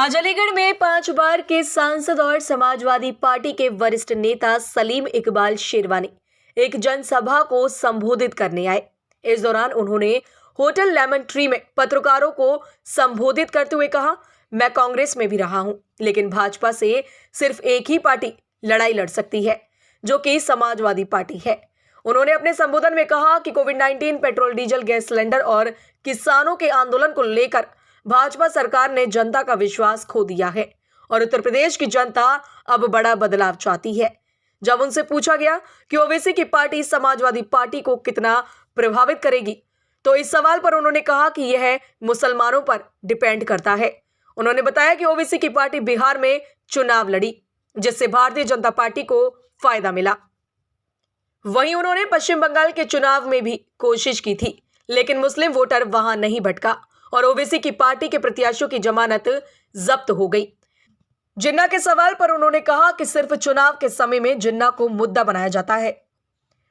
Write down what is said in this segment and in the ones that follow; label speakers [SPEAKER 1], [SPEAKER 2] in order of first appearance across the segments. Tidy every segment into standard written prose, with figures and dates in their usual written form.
[SPEAKER 1] आज अलीगढ़ में 5 बार के सांसद और समाजवादी पार्टी के वरिष्ठ नेता सलीम इकबाल शेरवानी एक जनसभा को संबोधित करने आए। इस दौरान उन्होंने होटल लेमन ट्री में पत्रकारों को संबोधित करते हुए कहा, मैं कांग्रेस में भी रहा हूं, लेकिन भाजपा से सिर्फ एक ही पार्टी लड़ाई लड़ सकती है, जो कि समाजवादी पार्टी है। उन्होंने अपने संबोधन में कहा कि कोविड-19, पेट्रोल डीजल गैस सिलेंडर और किसानों के आंदोलन को लेकर भाजपा सरकार ने जनता का विश्वास खो दिया है और उत्तर प्रदेश की जनता अब बड़ा बदलाव चाहती है। जब उनसे पूछा गया कि ओवैसी की पार्टी समाजवादी पार्टी को कितना प्रभावित करेगी, तो इस सवाल पर उन्होंने कहा कि यह मुसलमानों पर डिपेंड करता है। उन्होंने बताया कि ओवैसी की पार्टी बिहार में चुनाव लड़ी, जिससे भारतीय जनता पार्टी को फायदा मिला। वहीं उन्होंने पश्चिम बंगाल के चुनाव में भी कोशिश की थी, लेकिन मुस्लिम वोटर वहां नहीं भटका और ओवैसी की पार्टी के प्रत्याशियों की जमानत जब्त हो गई। जिन्ना के सवाल पर उन्होंने कहा कि सिर्फ चुनाव के समय में जिन्ना को मुद्दा बनाया जाता है।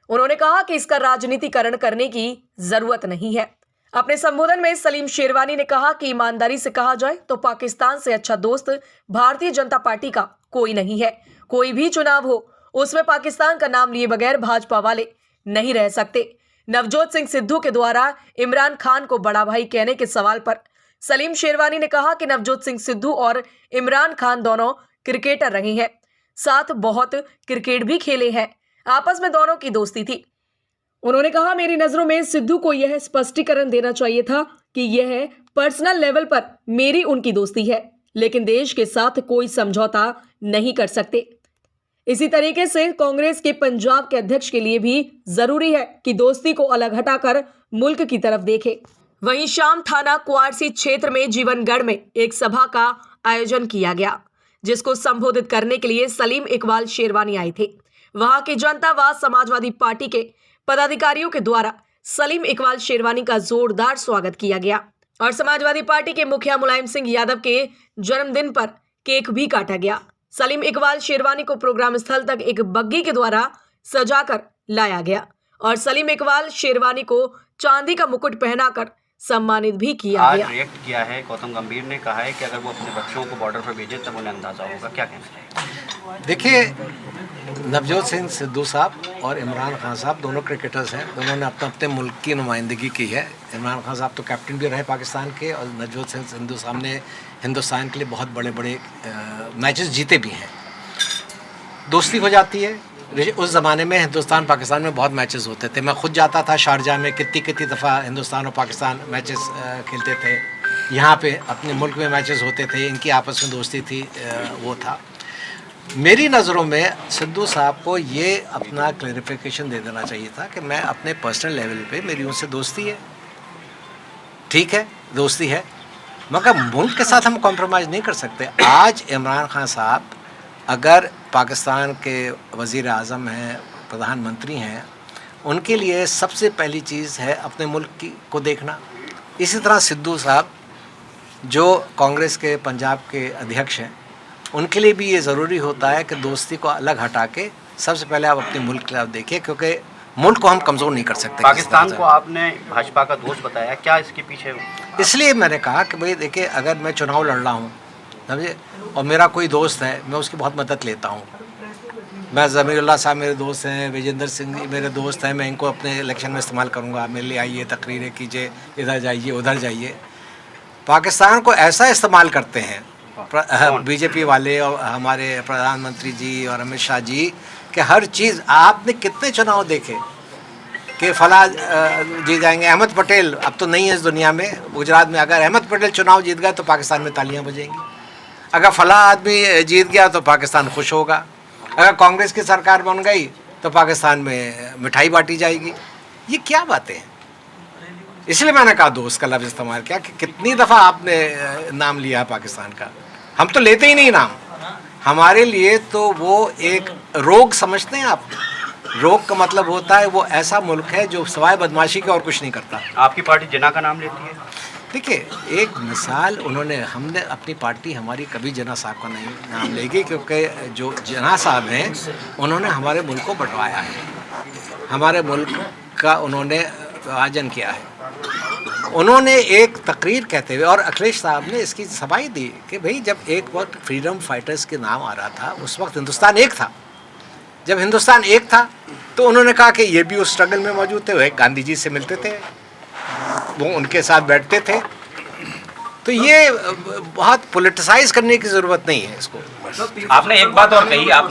[SPEAKER 1] उन्होंने कहा कि इसका राजनीतिकरण करने की जरूरत नहीं है। अपने संबोधन में सलीम शेरवानी ने कहा कि ईमानदारी से कहा जाए तो पाकिस्तान से अच्छा दोस्त भारतीय जनता पार्टी का कोई नहीं है। कोई भी चुनाव हो, उसमें पाकिस्तान का नाम लिए बगैर भाजपा वाले नहीं रह सकते। नवजोत सिंह सिद्धू के द्वारा इमरान खान को बड़ा भाई कहने के सवाल पर सलीम शेरवानी ने कहा कि नवजोत सिंह सिद्धू और इमरान खान दोनों क्रिकेटर रहे हैं, साथ बहुत क्रिकेट भी खेले हैं, आपस में दोनों की दोस्ती थी। उन्होंने कहा, मेरी नजरों में सिद्धू को यह स्पष्टीकरण देना चाहिए था कि यह पर्सनल लेवल पर मेरी उनकी दोस्ती है, लेकिन देश के साथ कोई समझौता नहीं कर सकते। इसी तरीके से कांग्रेस के पंजाब के अध्यक्ष के लिए भी जरूरी है कि दोस्ती को अलग हटाकर मुल्क की तरफ देखे। वहीं शाम थाना कुआरसी क्षेत्र में जीवनगढ़ में एक सभा का आयोजन किया गया, जिसको संबोधित करने के लिए सलीम इकबाल शेरवानी आए थे। वहां की जनता व समाजवादी पार्टी के पदाधिकारियों के द्वारा सलीम इकबाल शेरवानी का जोरदार स्वागत किया गया और समाजवादी पार्टी के मुखिया मुलायम सिंह यादव के जन्मदिन पर केक भी काटा गया। सलीम इकबाल शेरवानी को प्रोग्राम स्थल तक एक बग्गी के द्वारा सजाकर लाया गया और सलीम इकबाल शेरवानी को चांदी का मुकुट पहनाकर सम्मानित भी किया गया।
[SPEAKER 2] रिएक्ट किया है गौतम गंभीर ने, कहा है कि अगर वो अपने बच्चों को बॉर्डर पर भेजे तब उन्हें अंदाजा होगा, क्या कहना है?
[SPEAKER 3] देखिए, नवजोत सिंह सिद्धू साहब और इमरान खान साहब दोनों क्रिकेटर्स हैं, दोनों ने अपने मुल्क की नुमाइंदगी की है। इमरान खान साहब तो कैप्टन भी रहे पाकिस्तान के और नवजोत सिंह सिद्धू साहब ने हिंदुस्तान के लिए बहुत बड़े बड़े मैचेस जीते भी हैं। दोस्ती हो जाती है। उस ज़माने में हिंदुस्तान पाकिस्तान में बहुत मैचेस होते थे। मैं खुद जाता था शारजाह में, कितनी दफ़ा हिंदुस्तान और पाकिस्तान मैचेस खेलते थे। यहाँ पे अपने मुल्क में मैचेस होते थे, इनकी आपस में दोस्ती थी, वो था। मेरी नज़रों में सिद्धू साहब को ये अपना क्लैरिफिकेशन दे देना चाहिए था कि मैं अपने पर्सनल लेवल पे मेरी उनसे दोस्ती है, ठीक है, दोस्ती है, मगर मुल्क के साथ हम कॉम्प्रोमाइज़ नहीं कर सकते। आज इमरान खान साहब अगर पाकिस्तान के वज़ीर आज़म हैं, प्रधानमंत्री हैं, उनके लिए सबसे पहली चीज़ है अपने मुल्क को देखना। इसी तरह सिद्धू साहब जो कांग्रेस के पंजाब के अध्यक्ष हैं, उनके लिए भी ये ज़रूरी होता है कि दोस्ती को अलग हटा के सबसे पहले आप अपने मुल्क की तरफ देखिए, क्योंकि मुल्क को हम कमज़ोर नहीं कर सकते।
[SPEAKER 2] पाकिस्तान को आपने भाजपा का दोस्त बताया, क्या इसके पीछे?
[SPEAKER 3] इसलिए मैंने कहा कि भाई देखिए, अगर मैं चुनाव लड़ रहा हूँ समझे, और मेरा कोई दोस्त है, मैं उसकी बहुत मदद लेता हूँ। मैं ज़मीरुल्लाह साहब मेरे दोस्त हैं, विजेंद्र सिंह जी मेरे दोस्त हैं, मैं इनको अपने इलेक्शन में इस्तेमाल करूँगा। मेरे लिए आइए, तकरीरें कीजिए, इधर जाइए, उधर जाइए। पाकिस्तान को ऐसा इस्तेमाल करते हैं बीजेपी वाले और हमारे प्रधानमंत्री जी और अमित शाह जी कि हर चीज़, आपने कितने चुनाव देखे कि फला जीत जाएंगे। अहमद पटेल अब तो नहीं है इस दुनिया में, गुजरात में अगर अहमद पटेल चुनाव जीत गए तो पाकिस्तान में तालियां बजेंगी। अगर फला आदमी जीत गया तो पाकिस्तान खुश होगा। अगर कांग्रेस की सरकार बन गई तो पाकिस्तान में मिठाई बांटी जाएगी। ये क्या बातें हैं? इसलिए मैंने कहा दोस्त का लफ्ज़ इस्तेमाल किया कि कितनी दफ़ा आपने नाम लिया है पाकिस्तान का। हम तो लेते ही नहीं नाम, हमारे लिए तो वो एक रोग समझते हैं आप। रोग का मतलब होता है वो ऐसा मुल्क है जो सिवाय बदमाशी के और कुछ नहीं करता।
[SPEAKER 2] आपकी पार्टी जिन्ना का नाम लेती है?
[SPEAKER 3] देखिए, एक मिसाल हमने अपनी पार्टी हमारी कभी जिन्ना साहब का नहीं नाम लेगी, क्योंकि जो जिन्ना साहब हैं उन्होंने हमारे मुल्क को बंटवाया है, हमारे मुल्क का उन्होंने विभाजन किया है। उन्होंने एक तकरीर कहते हुए, और अखिलेश साहब ने इसकी सफाई दी कि भाई जब एक वक्त फ्रीडम फाइटर्स के नाम आ रहा था उस वक्त हिंदुस्तान एक था। जब हिंदुस्तान एक था तो उन्होंने कहा कि ये भी उस स्ट्रगल में मौजूद थे, वो गांधी जी से मिलते थे, वो उनके साथ बैठते थे। तो ये बहुत पॉलिटिसाइज करने की ज़रूरत नहीं है इसको।
[SPEAKER 4] आपने एक बात और कही, आप